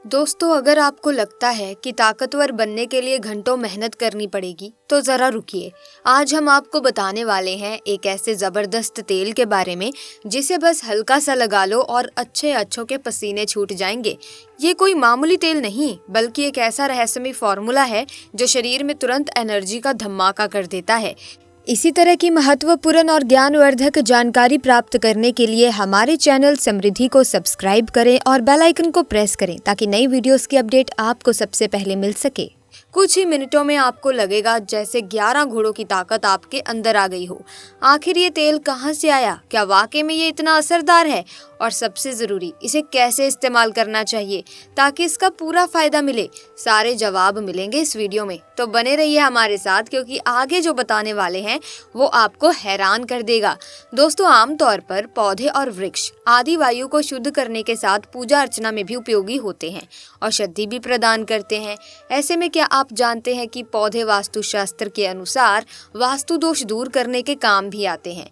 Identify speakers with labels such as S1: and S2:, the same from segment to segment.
S1: दोस्तों, अगर आपको लगता है कि ताकतवर बनने के लिए घंटों मेहनत करनी पड़ेगी तो ज़रा रुकिए। आज हम आपको बताने वाले हैं एक ऐसे ज़बरदस्त तेल के बारे में जिसे बस हल्का सा लगा लो और अच्छों के पसीने छूट जाएंगे। ये कोई मामूली तेल नहीं बल्कि एक ऐसा रहस्यमय फॉर्मूला है जो शरीर में तुरंत एनर्जी का धमाका कर देता है। इसी तरह की महत्वपूर्ण और ज्ञानवर्धक जानकारी प्राप्त करने के लिए हमारे चैनल समृद्धि को सब्सक्राइब करें और बेल आइकन को प्रेस करें ताकि नई वीडियोस की अपडेट आपको सबसे पहले मिल सके। कुछ ही मिनटों में आपको लगेगा जैसे 11 घोड़ों की ताकत आपके अंदर आ गई हो। आखिर ये तेल कहाँ से आया? क्या वाकई में ये इतना असरदार है? और सबसे ज़रूरी, इसे कैसे इस्तेमाल करना चाहिए ताकि इसका पूरा फायदा मिले? सारे जवाब मिलेंगे इस वीडियो में, तो बने रहिए हमारे साथ क्योंकि आगे जो बताने वाले हैं वो आपको हैरान कर देगा। दोस्तों, आमतौर पर पौधे और वृक्ष आदि वायु को शुद्ध करने के साथ पूजा अर्चना में भी उपयोगी होते हैं, औषधि भी प्रदान करते हैं। ऐसे में क्या आप जानते हैं कि पौधे वास्तुशास्त्र के अनुसार वास्तु दोष दूर करने के काम भी आते हैं?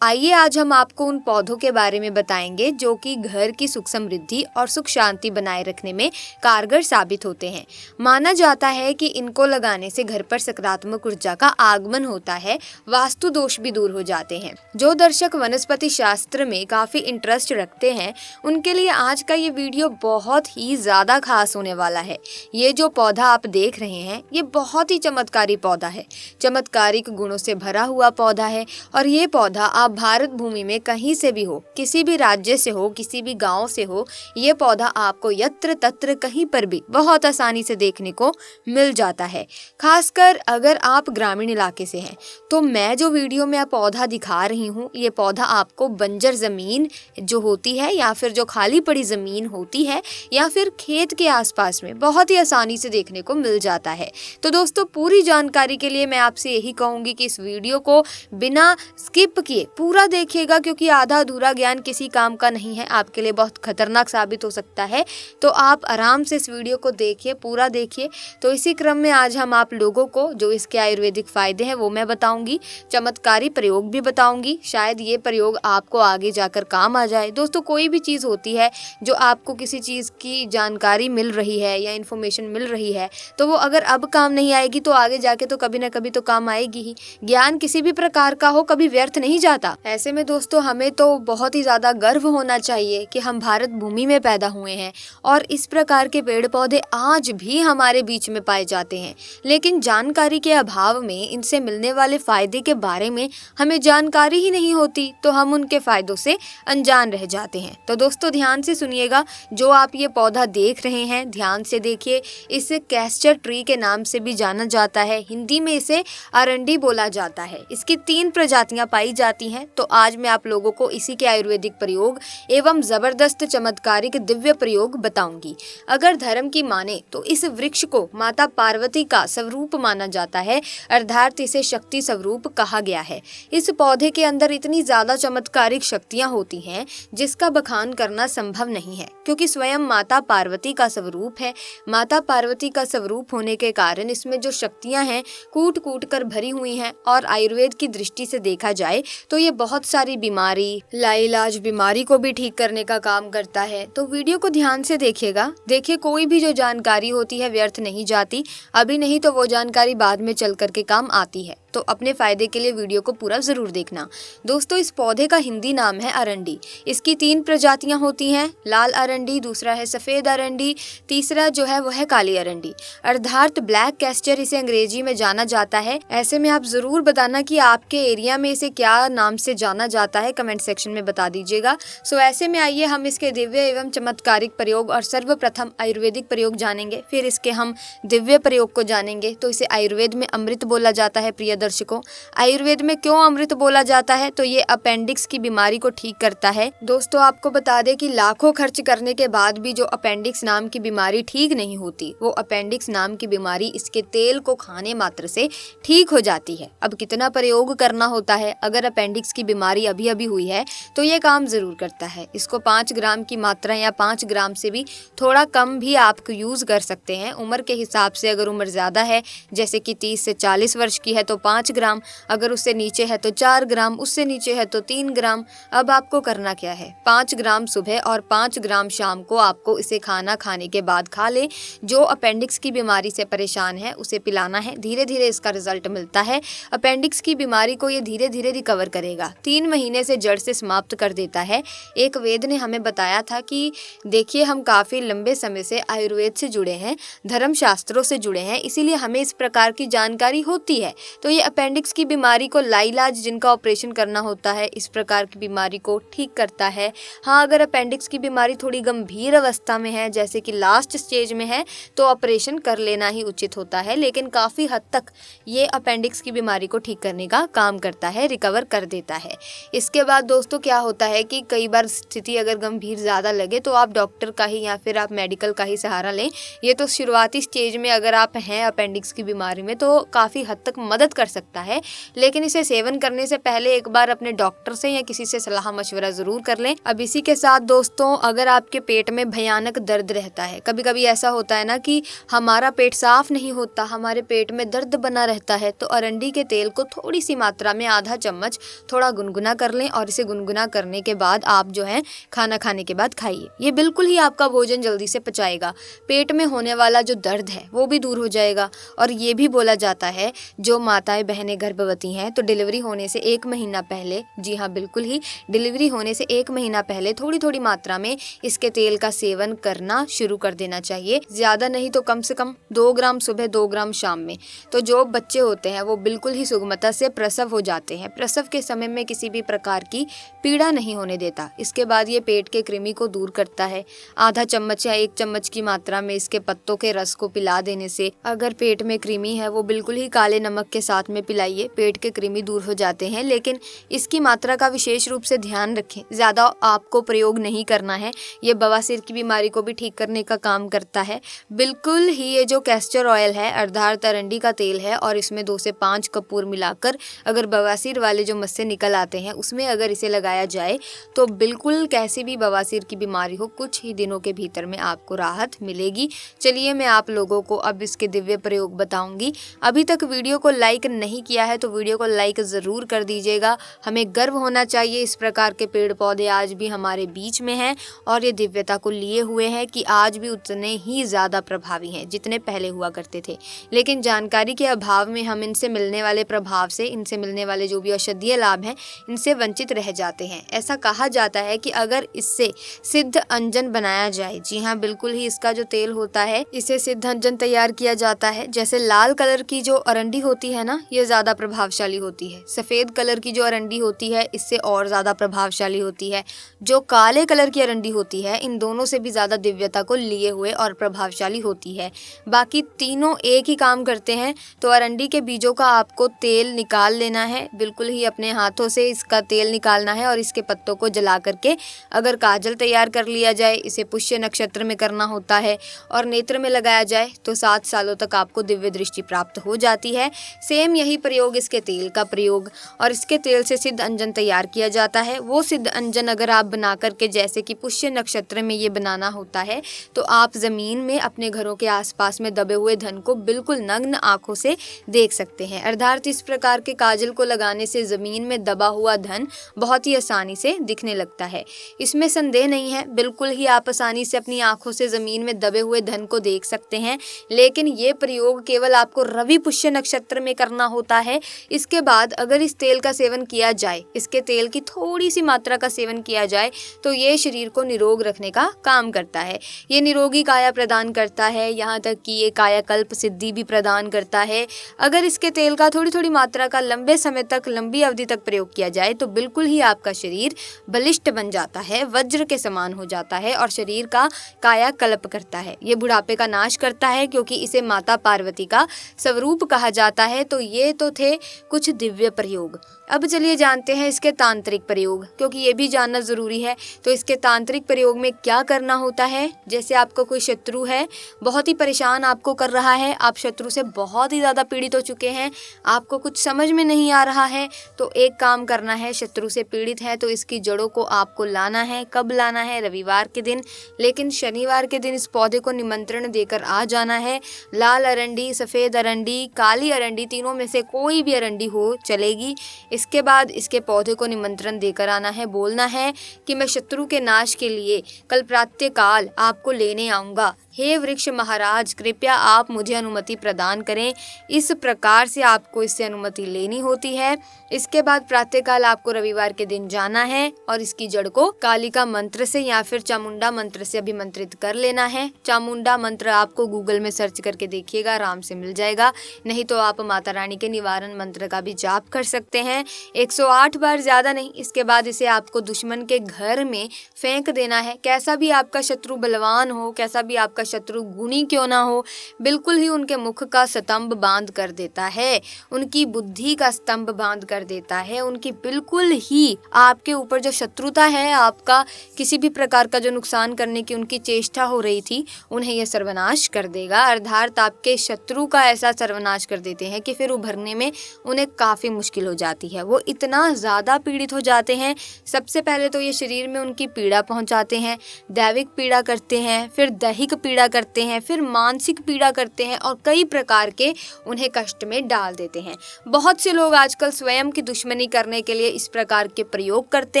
S1: आइए आज हम आपको उन पौधों के बारे में बताएंगे जो कि घर की सुख समृद्धि और सुख शांति बनाए रखने में कारगर साबित होते हैं। माना जाता है कि इनको लगाने से घर पर सकारात्मक ऊर्जा का आगमन होता है, वास्तु दोष भी दूर हो जाते हैं। जो दर्शक वनस्पति शास्त्र में काफी इंटरेस्ट रखते हैं उनके लिए आज का ये वीडियो बहुत ही ज्यादा खास होने वाला है। ये जो पौधा आप देख रहे हैं ये बहुत ही चमत्कारी पौधा है, चमत्कारिक गुणों से भरा हुआ पौधा है। और ये पौधा आप भारत भूमि में कहीं से भी हो, किसी भी राज्य से हो, किसी भी गांव से हो, ये पौधा आपको यत्र तत्र कहीं पर भी बहुत आसानी से देखने को मिल जाता है। खासकर अगर आप ग्रामीण इलाके से हैं तो मैं जो वीडियो में पौधा दिखा रही हूँ ये पौधा आपको बंजर जमीन जो होती है या फिर जो खाली पड़ी जमीन होती है या फिर खेत के आसपास में बहुत ही आसानी से देखने को मिल जाता है। तो दोस्तों, पूरी जानकारी के लिए मैं आपसे यही कहूंगी कि इस वीडियो को बिना स्किप किए पूरा देखिएगा क्योंकि आधा अधूरा ज्ञान किसी काम का नहीं है, आपके लिए बहुत खतरनाक साबित हो सकता है। तो आप आराम से इस वीडियो को देखिए, पूरा देखिए। तो इसी क्रम में आज हम आप लोगों को जो इसके आयुर्वेदिक फायदे हैं वो मैं बताऊंगी, चमत्कारी प्रयोग भी बताऊंगी। शायद ये प्रयोग आपको आगे जाकर काम आ जाए। दोस्तों, कोई भी चीज़ होती है जो आपको किसी चीज़ की जानकारी मिल रही है या इन्फॉर्मेशन मिल रही है तो वो अगर अब काम नहीं आएगी तो आगे जाके तो कभी ना कभी तो काम आएगी ही। ज्ञान किसी भी प्रकार का हो कभी व्यर्थ नहीं जाता। ऐसे में दोस्तों, हमें तो बहुत ही ज़्यादा गर्व होना चाहिए कि हम भारत भूमि में पैदा हुए हैं और इस प्रकार के पेड़ पौधे आज भी हमारे बीच में पाए जाते हैं। लेकिन जानकारी के अभाव में इनसे मिलने वाले फायदे के बारे में हमें जानकारी ही नहीं होती तो हम उनके फायदों से अनजान रह जाते हैं। तो दोस्तों, ध्यान से सुनिएगा। जो आप ये पौधा देख रहे हैं ध्यान से देखिए। इसे कैस्टर ट्री के नाम से भी जाना जाता है, हिंदी में इसे अरंडी बोला जाता है। इसकी 3 प्रजातियां पाई जाती हैं। तो आज मैं आप लोगों को इसी के आयुर्वेदिक प्रयोग एवं जबरदस्त चमत्कारिक दिव्य प्रयोग बताऊंगी। अगर धर्म की माने तो इस वृक्ष को माता पार्वती का स्वरूप माना जाता है, अर्थात इसे शक्ति स्वरूप कहा गया है। इस पौधे के अंदर इतनी ज्यादा चमत्कारिक शक्तियां होती हैं जिसका बखान करना संभव नहीं है क्योंकि स्वयं माता पार्वती का स्वरूप है। माता पार्वती का स्वरूप होने के कारण इसमें जो शक्तियां हैं कूट कूट कर भरी हुई हैं। और आयुर्वेद की दृष्टि से देखा जाए तो ये बहुत सारी बीमारी, लाइलाज बीमारी को भी ठीक करने का काम करता है। तो वीडियो को ध्यान से देखिएगा। देखिए, कोई भी जो जानकारी होती है व्यर्थ नहीं जाती, अभी नहीं तो वो जानकारी बाद में चल करके काम आती है। तो अपने फायदे के लिए वीडियो को पूरा जरूर देखना। दोस्तों, इस पौधे का हिंदी नाम है अरंडी। इसकी 3 प्रजातियां होती हैं, लाल अरंडी, दूसरा है सफेद अरंडी, तीसरा जो है वो है काली अरंडी, अर्थात ब्लैक कैस्टर इसे अंग्रेजी में जाना जाता है। ऐसे में आप जरूर बताना कि आपके एरिया में इसे क्या नाम से जाना जाता है, कमेंट सेक्शन में बता दीजिएगा। ऐसे में आइए हम इसके दिव्य एवं चमत्कारिक प्रयोग और सर्वप्रथम आयुर्वेदिक प्रयोग जानेंगे, फिर इसके हम दिव्य प्रयोग को जानेंगे। तो इसे आयुर्वेद में अमृत बोला जाता है। प्रिय दर्शकों, आयुर्वेद में क्यों अमृत बोला जाता है? तो ये अपेंडिक्स की बीमारी को ठीक करता है। दोस्तों, आपको बता दें कि लाखों खर्च करने के बाद भी जो अपेंडिक्स नाम की बीमारी ठीक नहीं होती, वो अपेंडिक्स नाम की बीमारी इसके तेल को खाने मात्र से ठीक हो जाती है। अब कितना प्रयोग करना होता है? अगर अपेंडिक्स की बीमारी अभी अभी हुई है तो ये काम जरूर करता है। इसको 5 ग्राम की मात्रा या 5 ग्राम से भी थोड़ा कम भी आप यूज कर सकते हैं। उम्र के हिसाब से अगर उम्र ज्यादा है जैसे कि 30 से 40 वर्ष की है तो 5 ग्राम, अगर उससे नीचे है तो 4 ग्राम, उससे नीचे है तो 3 ग्राम। अब आपको करना क्या है, 5 ग्राम सुबह और 5 ग्राम शाम को आपको इसे खाना खाने के बाद खा ले। जो अपेंडिक्स की बीमारी से परेशान है उसे पिलाना है, धीरे धीरे इसका रिजल्ट मिलता है। अपेंडिक्स की बीमारी को ये धीरे धीरे रिकवर करेगा, 3 महीने से जड़ से समाप्त कर देता है। एक वेद ने हमें बताया था कि देखिए, हम काफ़ी लंबे समय से आयुर्वेद से जुड़े हैं, धर्म शास्त्रों से जुड़े हैं, इसीलिए हमें इस प्रकार की जानकारी होती है। तो ये अपेंडिक्स की बीमारी को लाइलाज जिनका ऑपरेशन करना होता है, इस प्रकार की बीमारी को ठीक करता है। हाँ, अगर अपेंडिक्स की बीमारी थोड़ी गंभीर अवस्था में है, जैसे कि लास्ट स्टेज में है, तो ऑपरेशन कर लेना ही उचित होता है, लेकिन काफ़ी हद तक ये अपेंडिक्स की बीमारी को ठीक करने का काम करता है, रिकवर कर देता है। इसके बाद दोस्तों क्या होता है कि कई बार स्थिति अगर गंभीर ज़्यादा लगे तो आप डॉक्टर का ही या फिर आप मेडिकल का ही सहारा लें। ये तो शुरुआती स्टेज में अगर आप हैं अपेंडिक्स की बीमारी में तो काफ़ी हद तक मदद कर सकता है, लेकिन इसे सेवन करने से पहले एक बार अपने डॉक्टर से या किसी से सलाह मशवरा ज़रूर कर लें। अब इसी के साथ दोस्तों, अगर आपके पेट में भयानक दर्द रहता है, कभी कभी ऐसा होता है ना कि हमारा पेट साफ नहीं होता, हमारे पेट में दर्द बना रहता है, तो अरंडी के तेल को थोड़ी सी मात्रा में आधा चम्मच थोड़ा गुनगुना कर लें और इसे गुनगुना करने के बाद आप जो है खाना खाने के बाद खाइए। ये बिल्कुल ही आपका भोजन जल्दी से पचाएगा, पेट में होने वाला जो दर्द है वो भी दूर हो जाएगा। और ये भी बोला जाता है जो माताएं बहनें गर्भवती हैं तो डिलीवरी होने से 1 महीना पहले, जी हाँ बिल्कुल ही, डिलीवरी होने से 1 महीना पहले थोड़ी थोड़ी मात्रा में इसके तेल का सेवन करना शुरू कर देना चाहिए। ज़्यादा नहीं तो कम से कम 2 ग्राम सुबह 2 ग्राम शाम में। तो जो बच्चे होते हैं वो बिल्कुल ही सुगमता से प्रसव हो जाते हैं, प्रसव के समय में किसी भी प्रकार की पीड़ा नहीं होने देता। इसके बाद ये पेट के कृमि को दूर करता है। आधा चम्मच या 1 चम्मच की मात्रा में इसके पत्तों के रस को पिला देने से, अगर पेट में कृमि है वो बिल्कुल ही काले नमक के साथ में पिलाइए, पेट के कृमि दूर हो जाते हैं। लेकिन इसकी मात्रा का विशेष रूप से ध्यान रखें, ज़्यादा आपको प्रयोग नहीं करना है। ये बवासीर की बीमारी को भी ठीक करने का काम करता है। बिल्कुल ही ये जो कैस्टर ऑयल है अर्थात अरंडी का तेल है और इसमें 2 से 5 कपूर मिलाकर अगर बवासीर वाले जो मस्से निकल आते हैं उसमें अगर इसे लगाया जाए तो बिल्कुल कैसी भी बवासीर की बीमारी हो कुछ ही दिनों के भीतर में आपको राहत मिलेगी। चलिए मैं आप लोगों को अब इसके दिव्य प्रयोग बताऊंगी। अभी तक वीडियो को लाइक नहीं किया है तो वीडियो को लाइक ज़रूर कर दीजिएगा। हमें गर्व होना चाहिए इस प्रकार के पेड़ पौधे आज भी हमारे बीच में हैं और ये दिव्यता को लिए हुए हैं कि आज भी उतने ही ज़्यादा प्रभावी हैं जितने पहले हुआ करते थे। लेकिन जानकारी के अभाव में हम इनसे मिलने वाले प्रभाव से, इनसे मिलने वाले जो भी औषधीय लाभ हैं, इनसे वंचित रह जाते हैं। ऐसा कहा जाता है कि अगर इससे सिद्ध अंजन बनाया जाए, जी हाँ बिल्कुल ही, इसका जो तेल होता है इसे सिद्ध अंजन तैयार किया जाता है। जैसे लाल कलर की जो अरंडी होती है ना, ये ज़्यादा प्रभावशाली होती है। सफ़ेद कलर की जो अरंडी होती है इससे और ज़्यादा प्रभावशाली होती है। जो काले कलर की अरंडी होती है इन दोनों से भी ज़्यादा दिव्यता को लिए हुए और प्रभावशाली होती है। बाकी तीनों एक ही काम करते हैं। तो अरंडी के बीजों का आपको तेल निकाल लेना है, बिल्कुल ही अपने हाथों से इसका तेल निकालना है और इसके पत्तों को जला करके अगर काजल तैयार कर लिया जाए, इसे पुष्य नक्षत्र में करना होता है और नेत्र में लगाया जाए तो 7 सालों तक आपको दिव्य दृष्टि प्राप्त हो जाती है। सेम यही प्रयोग इसके तेल का प्रयोग और इसके तेल से सिद्ध अंजन तैयार किया जाता है। वो सिद्ध अंजन अगर आप बना करके, जैसे कि पुष्य नक्षत्र में ये बनाना होता है, तो आप ज़मीन में अपने घरों के आसपास में दबे हुए धन को बिल्कुल नग्न आंखों से देख सकते हैं। अर्थात इस प्रकार के काजल को लगाने से ज़मीन में दबा हुआ धन बहुत ही आसानी से दिखने लगता है। इसमें संदेह नहीं है, बिल्कुल ही आप आसानी से अपनी आंखों से ज़मीन में दबे हुए धन को देख सकते हैं। लेकिन ये प्रयोग केवल आपको रवि पुष्य नक्षत्र में करना होता है। इसके बाद अगर इस तेल का सेवन किया जाए, इसके तेल की थोड़ी सी मात्रा का सेवन किया जाए, तो ये शरीर को निरोग रखने का काम करता है। ये निरोगी काया प्रदान करता है, यहाँ तक कि ये कायाकल्प सिद्धि भी प्रदान करता है। अगर इसके तेल का थोड़ी थोड़ी मात्रा का लंबे समय तक, लंबी अवधि तक प्रयोग किया जाए तो बिल्कुल ही आपका शरीर बलिष्ठ बन जाता है, वज्र के समान हो जाता है और शरीर का कायाकल्प करता है। ये बुढ़ापे का नाश करता है क्योंकि इसे माता पार्वती का स्वरूप कहा जाता है। तो ये तो थे कुछ दिव्य प्रयोग। अब चलिए जानते हैं इसके तांत्रिक प्रयोग, क्योंकि ये भी जानना जरूरी है। तो इसके तांत्रिक प्रयोग में क्या करना होता है, जैसे आपका कोई शत्रु है, बहुत ही परेशान आपको कर रहा है, आप शत्रु से बहुत ही ज़्यादा पीड़ित हो चुके हैं, आपको कुछ समझ में नहीं आ रहा है, तो एक काम करना है। शत्रु से पीड़ित है तो इसकी जड़ों को आपको लाना है। कब लाना है? रविवार के दिन, लेकिन शनिवार के दिन इस पौधे को निमंत्रण देकर आ जाना है। लाल अरंडी, सफ़ेद अरंडी, काली अरंडी, तीनों में से कोई भी अरंडी हो चलेगी। इसके बाद इसके पौधे को निमंत्रण देकर आना है। बोलना है कि मैं शत्रु के नाश के लिए कल प्रातःकाल आपको लेने आऊँगा। हे वृक्ष महाराज, कृपया आप मुझे अनुमति प्रदान करें। इस प्रकार से आपको इससे अनुमति लेनी होती है। इसके बाद प्रातःकाल आपको रविवार के दिन जाना है और इसकी जड़ को कालिका मंत्र से या फिर चामुंडा मंत्र से अभिमंत्रित कर लेना है। चामुंडा मंत्र आपको गूगल में सर्च करके देखिएगा, आराम से मिल जाएगा। नहीं तो आप माता रानी के निवारण मंत्र का भी जाप कर सकते हैं, 108 बार, ज्यादा नहीं। इसके बाद इसे आपको दुश्मन के घर में फेंक देना है। कैसा भी आपका शत्रु बलवान हो, कैसा भी आपका शत्रु गुणी क्यों ना हो, बिल्कुल ही उनके मुख का स्तंभ बांध कर देता है, उनकी बुद्धि का स्तंभ बांध कर देता है, उनकी बिल्कुल ही आपके ऊपर जो शत्रुता है, आपका किसी भी प्रकार का जो नुकसान करने की उनकी चेष्टा हो रही थी, उन्हें यह सर्वनाश कर देगा। अर्थात आपके शत्रु का ऐसा सर्वनाश कर देते हैं कि फिर उभरने में उन्हें काफी मुश्किल हो जाती है। वो इतना ज्यादा पीड़ित हो जाते हैं। सबसे पहले तो ये शरीर में उनकी पीड़ा पहुंचाते हैं, दैविक पीड़ा करते हैं, फिर दैहिक पीड़ा करते हैं, फिर मानसिक पीड़ा करते हैं और कई प्रकार के उन्हें कष्ट में डाल देते हैं। बहुत से लोग आजकल स्वयं की दुश्मनी करने के लिए इस प्रकार के प्रयोग करते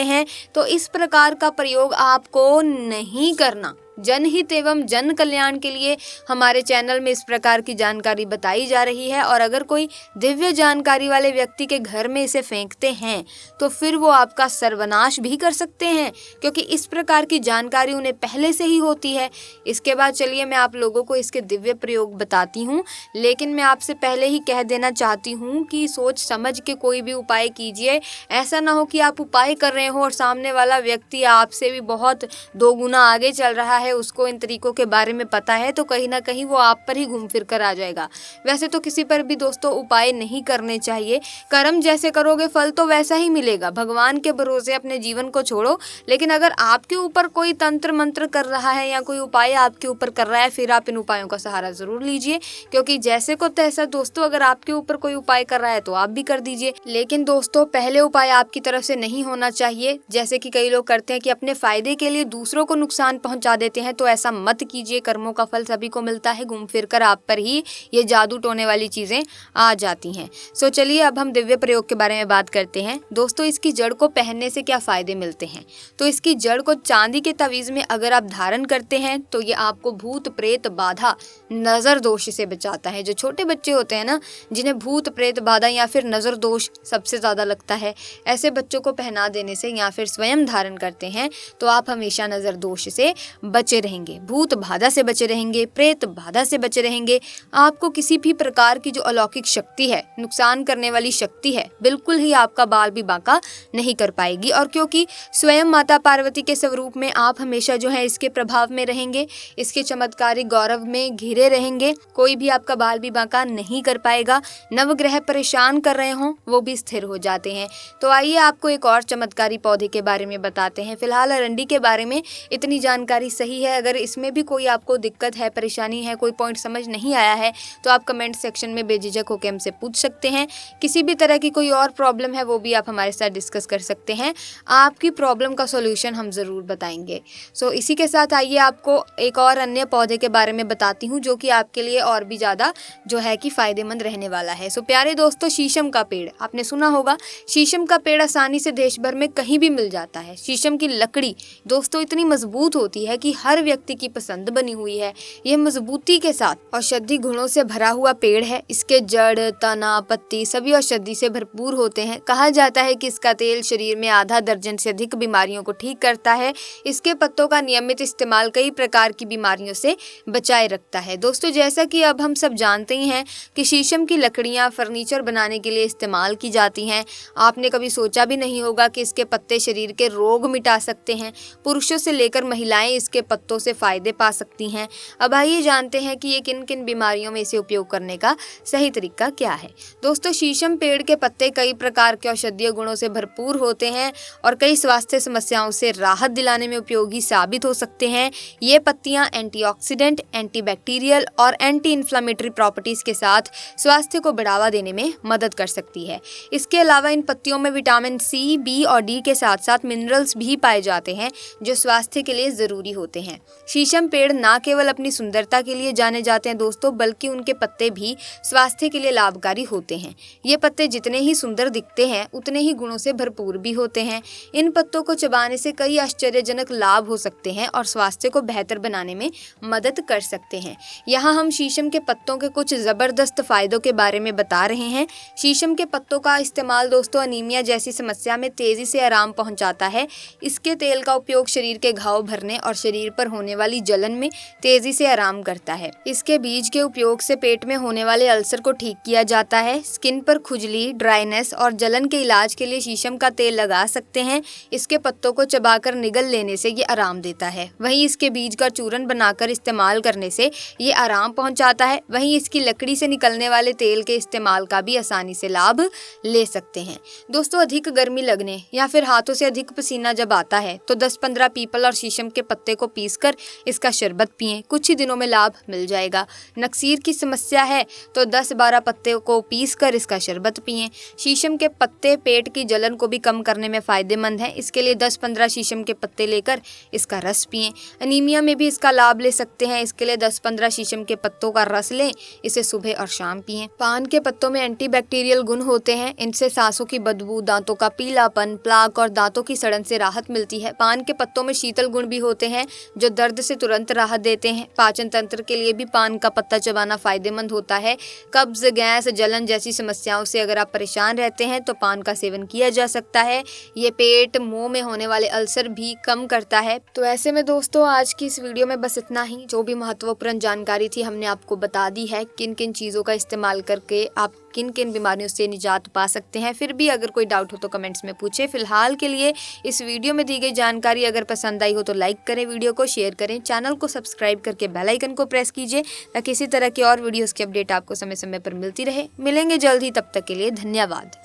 S1: हैं, तो इस प्रकार का प्रयोग आपको नहीं करना। जनहित एवं जन कल्याण के लिए हमारे चैनल में इस प्रकार की जानकारी बताई जा रही है, और अगर कोई दिव्य जानकारी वाले व्यक्ति के घर में इसे फेंकते हैं तो फिर वो आपका सर्वनाश भी कर सकते हैं, क्योंकि इस प्रकार की जानकारी उन्हें पहले से ही होती है। इसके बाद चलिए मैं आप लोगों को इसके दिव्य प्रयोग बताती हूँ, लेकिन मैं आपसे पहले ही कह देना चाहती हूँ कि सोच समझ के कोई भी उपाय कीजिए। ऐसा ना हो कि आप उपाय कर रहे हो और सामने वाला व्यक्ति आपसे भी बहुत 2 गुना आगे चल रहा है, उसको इन तरीकों के बारे में पता है, तो कहीं ना कहीं वो आप पर ही घूम फिर कर आ जाएगा। वैसे तो किसी पर भी दोस्तों उपाय नहीं करने चाहिए। कर्म जैसे करोगे फल तो वैसा ही मिलेगा। भगवान के भरोसे अपने जीवन को छोड़ो। लेकिन अगर आपके ऊपर कोई तंत्र मंत्र कर रहा है या कोई उपाय आपके ऊपर कर रहा है, फिर आप इन उपायों का सहारा जरूर लीजिए, क्योंकि जैसे को तैसा दोस्तों, अगर आपके ऊपर कोई उपाय कर रहा है तो आप भी कर दीजिए। लेकिन दोस्तों पहले उपाय आपकी तरफ से नहीं होना चाहिए। जैसे कि कई लोग करते हैं कि अपने फायदे के लिए दूसरों को नुकसान पहुंचा देते हैं, तो ऐसा मत कीजिए। कर्मों का फल सभी को मिलता है, घूम फिर कर आप पर ही ये जादू टोने वाली चीजें आ जाती हैं। सो चलिए अब हम दिव्य प्रयोग के बारे में बात करते हैं। दोस्तों इसकी जड़ को पहनने से क्या फायदे मिलते हैं? तो इसकी जड़ को चांदी के तवीज में अगर आप धारण करते हैं तो ये आपको भूत प्रेत बाधा, नजर दोष से बचाता है। जो छोटे बच्चे होते हैं ना, जिन्हें भूत प्रेत बाधा या फिर नजर दोष सबसे ज्यादा लगता है, ऐसे बच्चों को पहना देने से या फिर स्वयं धारण करते हैं तो आप हमेशा नजर दोष से बचे रहेंगे, भूत बाधा से बचे रहेंगे, प्रेत बाधा से बचे रहेंगे। आपको किसी भी प्रकार की जो अलौकिक शक्ति है, नुकसान करने वाली शक्ति है, बिल्कुल ही आपका बाल भी बांका नहीं कर पाएगी। और क्योंकि स्वयं माता पार्वती के स्वरूप में आप हमेशा जो है इसके प्रभाव में रहेंगे, इसके चमत्कारिक गौरव में घिरे रहेंगे, कोई भी आपका बाल भी बांका नहीं कर पाएगा। नवग्रह परेशान कर रहे हों वो भी स्थिर हो जाते हैं। तो आइए आपको एक और चमत्कारी पौधे के बारे में बताते हैं। फिलहाल अरंडी के बारे में इतनी जानकारी सही है। अगर इसमें भी कोई आपको दिक्कत है, परेशानी है, कोई पॉइंट समझ नहीं आया है तो आप कमेंट सेक्शन में बेझिझक होकर हमसे पूछ सकते हैं। किसी भी तरह की कोई और प्रॉब्लम है वो भी आप हमारे साथ डिस्कस कर सकते हैं। आपकी प्रॉब्लम का सॉल्यूशन हम ज़रूर बताएंगे। सो इसी के साथ आइए आपको एक और अन्य पौधे के बारे में बताती हूँ जो कि आपके लिए और भी ज़्यादा जो है कि फ़ायदेमंद रहने वाला है। सो प्यारे दोस्तों, शीशम का पेड़ आपने सुना होगा। शीशम का पेड़ आसानी से देश भर में कहीं भी मिल जाता है। शीशम की लकड़ी दोस्तों इतनी मजबूत होती है कि हर व्यक्ति की पसंद बनी हुई है। यह मजबूती के साथ औषधि गुणों से भरा हुआ पेड़ है। इसके जड़, तना, पत्ती सभी औषधि से भरपूर होते हैं। कहा जाता है कि इसका तेल शरीर में आधा दर्जन से अधिक बीमारियों को ठीक करता है। इसके पत्तों का नियमित इस्तेमाल कई प्रकार की बीमारियों से बचाए रखता है। दोस्तों जैसा कि अब हम सब जानते ही हैं कि शीशम की लकड़ियां फर्नीचर बनाने के लिए इस्तेमाल की जाती हैं। आपने कभी सोचा भी नहीं होगा कि इसके पत्ते शरीर के रोग मिटा सकते हैं। पुरुषों से लेकर महिलाएं इसके पत्तों से फायदे पा सकती हैं। अब आइए जानते हैं कि ये किन किन बीमारियों में इसे उपयोग करने का सही तरीका क्या है। दोस्तों, शीशम पेड़ के पत्ते कई प्रकार के औषधीय गुणों से भरपूर होते हैं और कई स्वास्थ्य समस्याओं से राहत दिलाने में उपयोगी साबित हो सकते हैं। ये पत्तियां एंटीऑक्सीडेंट, एंटीबैक्टीरियल और एंटी इन्फ्लेमेटरी प्रॉपर्टीज के साथ स्वास्थ्य को बढ़ावा देने में मदद कर सकती है। इसके अलावा इन पत्तियों में विटामिन सी, बी और डी के साथ साथ मिनरल्स भी पाए जाते हैं जो स्वास्थ्य के लिए जरूरी होते हैं। शीशम पेड़ ना केवल अपनी सुंदरता के लिए जाने जाते हैं दोस्तों, बल्कि उनके पत्ते भी स्वास्थ्य के लिए लाभकारी होते हैं। ये पत्ते जितने ही सुंदर दिखते हैं उतने ही गुणों से भरपूर भी होते हैं। इन पत्तों को चबाने से कई आश्चर्यजनक लाभ हो सकते हैं और स्वास्थ्य को बेहतर बनाने में मदद कर सकते हैं। यहाँ हम शीशम के पत्तों के कुछ जबरदस्त फायदों के बारे में बता रहे हैं। शीशम के पत्तों का इस्तेमाल दोस्तों अनीमिया जैसी समस्या में तेजी से आराम पहुंचाता है। इसके तेल का उपयोग शरीर के घाव भरने और शरीर पर होने वाली जलन में तेजी से आराम करता है। इसके बीज के उपयोग से पेट में होने वाले अल्सर को ठीक किया जाता है। स्किन पर खुजली, ड्राइनेस और जलन के इलाज के लिए शीशम का तेल लगा सकते हैं। इसके पत्तों को चबाकर निगल लेने से ये आराम देता है। वहीं इसके बीज का चूर्ण बनाकर इस्तेमाल करने से ये आराम पहुंचाता है। वहीं इसकी लकड़ी से निकलने वाले तेल के इस्तेमाल का भी आसानी से लाभ ले सकते हैं। दोस्तों, अधिक गर्मी लगने या फिर हाथों से अधिक पसीना जब आता है तो 10-15 पीपल और शीशम के पत्ते को पीसकर इसका शरबत पिएं। कुछ ही दिनों में लाभ मिल जाएगा। नक्सीर की समस्या है तो 10-12 पत्ते को पीसकर इसका शरबत पिएं। शीशम के पत्ते पेट की जलन को भी कम करने में फायदेमंद है। इसके लिए 10-15 शीशम के पत्ते लेकर इसका रस पिएं। अनीमिया में भी इसका लाभ ले सकते हैं। इसके लिए 10-15 शीशम के पत्तों का रस लें। इसे सुबह और शाम पिएं। पान के पत्तों में एंटीबैक्टीरियल गुण होते हैं। इनसे सांसों की बदबू, दांतों का पीलापन, प्लाक और दांतों की सड़न से राहत मिलती है। पान के पत्तों में शीतल गुण भी होते हैं जो दर्द से तुरंत राहत देते हैं। पाचन तंत्र के लिए भी पान का पत्ता चबाना फायदेमंद होता है। कब्ज, गैस, जलन जैसी समस्याओं से अगर आप परेशान रहते हैं तो पान का सेवन किया जा सकता है। ये पेट, मुंह में होने वाले अल्सर भी कम करता है। तो ऐसे में दोस्तों, आज की इस वीडियो में बस इतना ही। जो भी महत्वपूर्ण जानकारी थी हमने आपको बता दी है। किन किन चीज़ों का इस्तेमाल करके आप किन किन बीमारियों से निजात पा सकते हैं। फिर भी अगर कोई डाउट हो तो कमेंट्स में पूछें। फिलहाल के लिए इस वीडियो में दी गई जानकारी अगर पसंद आई हो तो लाइक करें, वीडियो को शेयर करें, चैनल को सब्सक्राइब करके बेल आइकन को प्रेस कीजिए ताकि इसी तरह की और वीडियोस की अपडेट आपको समय समय पर मिलती रहे। मिलेंगे जल्द ही, तब तक के लिए धन्यवाद।